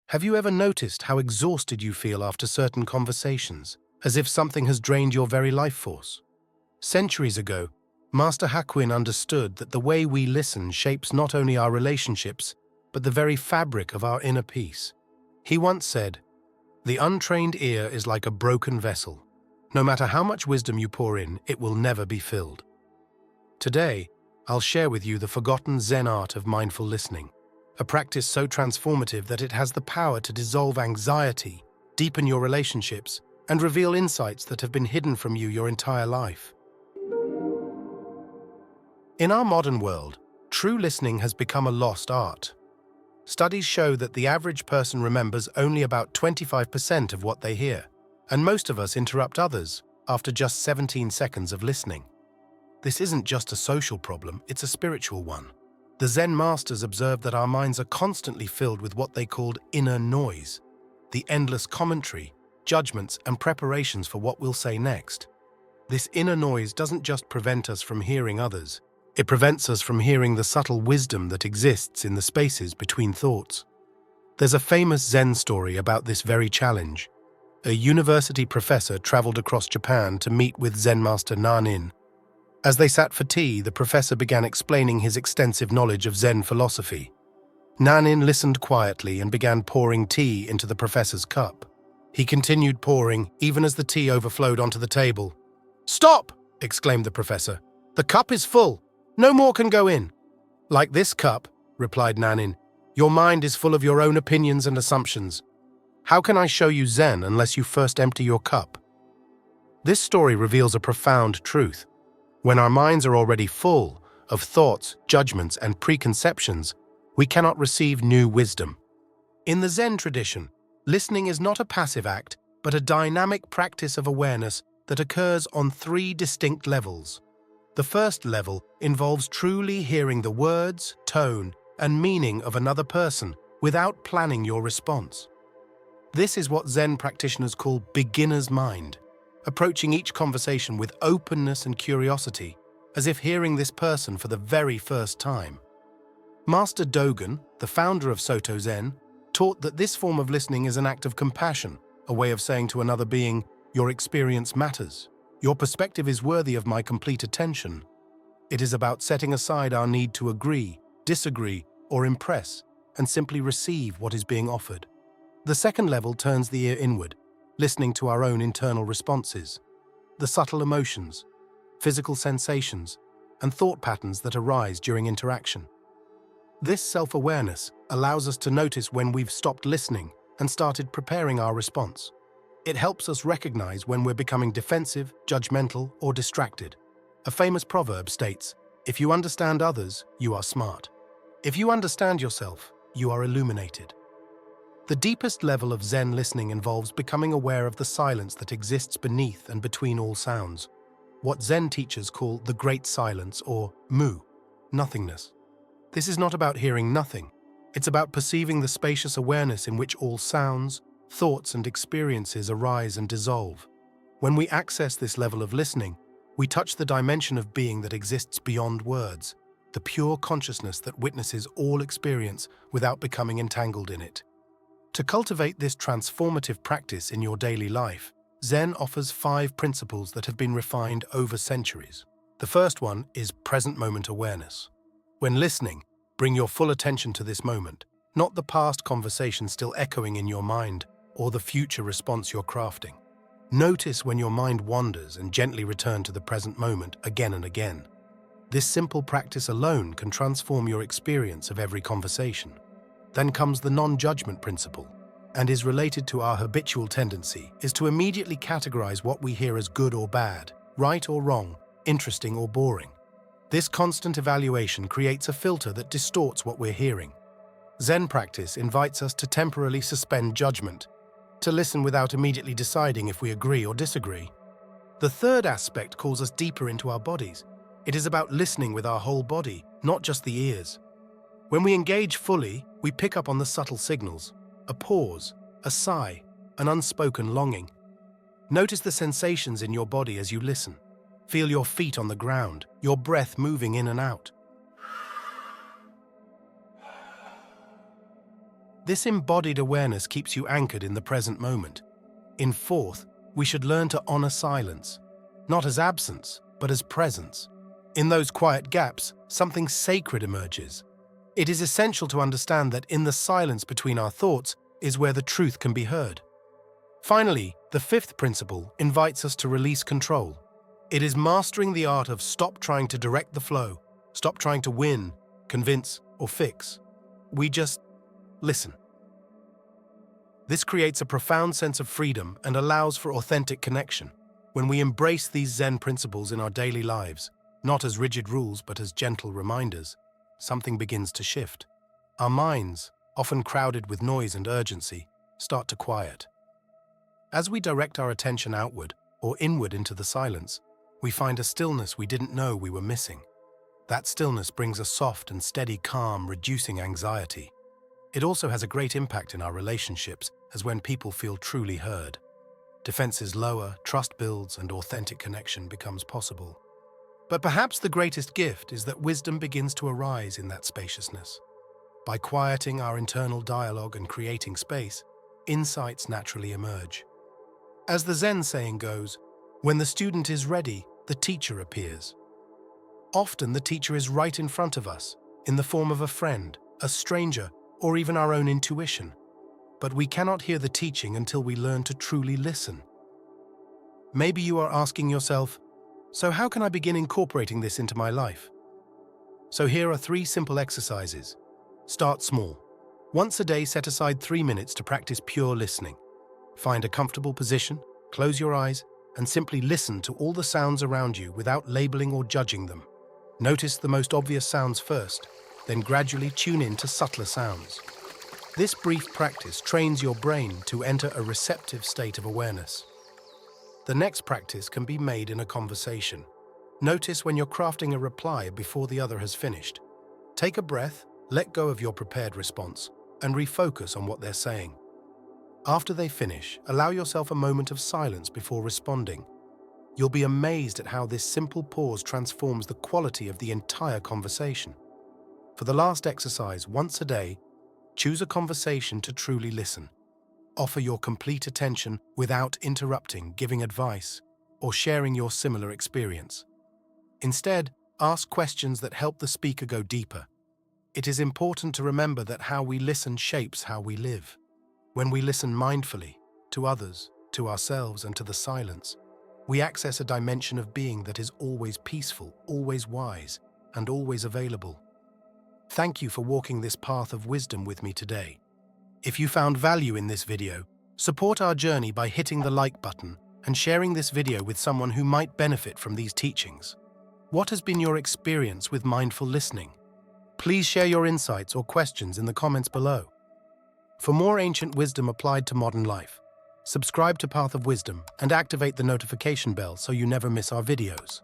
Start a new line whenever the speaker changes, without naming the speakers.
Have you ever noticed how exhausted you feel after certain conversations, as if something has drained your very life force? Centuries ago, Master Hakuin understood that the way we listen shapes not only our relationships, but the very fabric of our inner peace. He once said, "The untrained ear is like a broken vessel. No matter how much wisdom you pour in, it will never be filled." Today, I'll share with you the forgotten Zen art of mindful listening, a practice so transformative that it has the power to dissolve anxiety, deepen your relationships, and reveal insights that have been hidden from you your entire life. In our modern world, true listening has become a lost art. Studies show that the average person remembers only about 25% of what they hear, and most of us interrupt others after just 17 seconds of listening. This isn't just a social problem, it's a spiritual one. The Zen masters observed that our minds are constantly filled with what they called inner noise, the endless commentary, judgments, and preparations for what we'll say next. This inner noise doesn't just prevent us from hearing others, it prevents us from hearing the subtle wisdom that exists in the spaces between thoughts. There's a famous Zen story about this very challenge. A university professor traveled across Japan to meet with Zen master Nanin. As they sat for tea, the professor began explaining his extensive knowledge of Zen philosophy. Nanin listened quietly and began pouring tea into the professor's cup. He continued pouring, even as the tea overflowed onto the table. "Stop!" exclaimed the professor. "The cup is full. No more can go in." "Like this cup," replied Nanin, "your mind is full of your own opinions and assumptions. How can I show you Zen unless you first empty your cup?" This story reveals a profound truth. When our minds are already full of thoughts, judgments, and preconceptions, we cannot receive new wisdom. In the Zen tradition, listening is not a passive act, but a dynamic practice of awareness that occurs on 3 distinct levels. The first level involves truly hearing the words, tone, and meaning of another person without planning your response. This is what Zen practitioners call beginner's mind, approaching each conversation with openness and curiosity, as if hearing this person for the very first time. Master Dogen, the founder of Soto Zen, taught that this form of listening is an act of compassion, a way of saying to another being, "Your experience matters. Your perspective is worthy of my complete attention." It is about setting aside our need to agree, disagree, or impress, and simply receive what is being offered. The second level turns the ear inward, listening to our own internal responses, the subtle emotions, physical sensations, and thought patterns that arise during interaction. This self-awareness allows us to notice when we've stopped listening and started preparing our response. It helps us recognize when we're becoming defensive, judgmental, or distracted. A famous proverb states, "If you understand others, you are smart. If you understand yourself, you are illuminated." The deepest level of Zen listening involves becoming aware of the silence that exists beneath and between all sounds, what Zen teachers call the great silence, or mu, nothingness. This is not about hearing nothing. It's about perceiving the spacious awareness in which all sounds, thoughts, and experiences arise and dissolve. When we access this level of listening, we touch the dimension of being that exists beyond words, the pure consciousness that witnesses all experience without becoming entangled in it. To cultivate this transformative practice in your daily life, Zen offers 5 principles that have been refined over centuries. The first one is present moment awareness. When listening, bring your full attention to this moment, not the past conversation still echoing in your mind or the future response you're crafting. Notice when your mind wanders and gently return to the present moment again and again. This simple practice alone can transform your experience of every conversation. Then comes the non-judgment principle, and is related to our habitual tendency is to immediately categorize what we hear as good or bad, right or wrong, interesting or boring. This constant evaluation creates a filter that distorts what we're hearing. Zen practice invites us to temporarily suspend judgment, to listen without immediately deciding if we agree or disagree. The third aspect calls us deeper into our bodies. It is about listening with our whole body, not just the ears. When we engage fully, we pick up on the subtle signals, a pause, a sigh, an unspoken longing. Notice the sensations in your body as you listen. Feel your feet on the ground, your breath moving in and out. This embodied awareness keeps you anchored in the present moment. In fourth, we should learn to honor silence, not as absence, but as presence. In those quiet gaps, something sacred emerges. It is essential to understand that in the silence between our thoughts is where the truth can be heard. Finally, the fifth principle invites us to release control. It is mastering the art of stop trying to direct the flow, stop trying to win, convince, or fix. We just listen. This creates a profound sense of freedom and allows for authentic connection. When we embrace these Zen principles in our daily lives, not as rigid rules but as gentle reminders, something begins to shift. Our minds, often crowded with noise and urgency, start to quiet. As we direct our attention outward or inward into the silence, we find a stillness we didn't know we were missing. That stillness brings a soft and steady calm, reducing anxiety. It also has a great impact in our relationships, as when people feel truly heard. Defenses lower, trust builds, and authentic connection becomes possible. But perhaps the greatest gift is that wisdom begins to arise in that spaciousness. By quieting our internal dialogue and creating space, insights naturally emerge. As the Zen saying goes, when the student is ready, the teacher appears. Often the teacher is right in front of us, in the form of a friend, a stranger, or even our own intuition. But we cannot hear the teaching until we learn to truly listen. Maybe you are asking yourself, so how can I begin incorporating this into my life? So here are 3 simple exercises. Start small. Once a day, set aside 3 minutes to practice pure listening. Find a comfortable position, close your eyes, and simply listen to all the sounds around you without labeling or judging them. Notice the most obvious sounds first, then gradually tune in to subtler sounds. This brief practice trains your brain to enter a receptive state of awareness. The next practice can be made in a conversation. Notice when you're crafting a reply before the other has finished. Take a breath, let go of your prepared response, and refocus on what they're saying. After they finish, allow yourself a moment of silence before responding. You'll be amazed at how this simple pause transforms the quality of the entire conversation. For the last exercise, once a day, choose a conversation to truly listen. Offer your complete attention without interrupting, giving advice, or sharing your similar experience. Instead, ask questions that help the speaker go deeper. It is important to remember that how we listen shapes how we live. When we listen mindfully, to others, to ourselves, and to the silence, we access a dimension of being that is always peaceful, always wise, and always available. Thank you for walking this path of wisdom with me today. If you found value in this video, support our journey by hitting the like button and sharing this video with someone who might benefit from these teachings. What has been your experience with mindful listening? Please share your insights or questions in the comments below. For more ancient wisdom applied to modern life, subscribe to Path of Wisdom and activate the notification bell so you never miss our videos.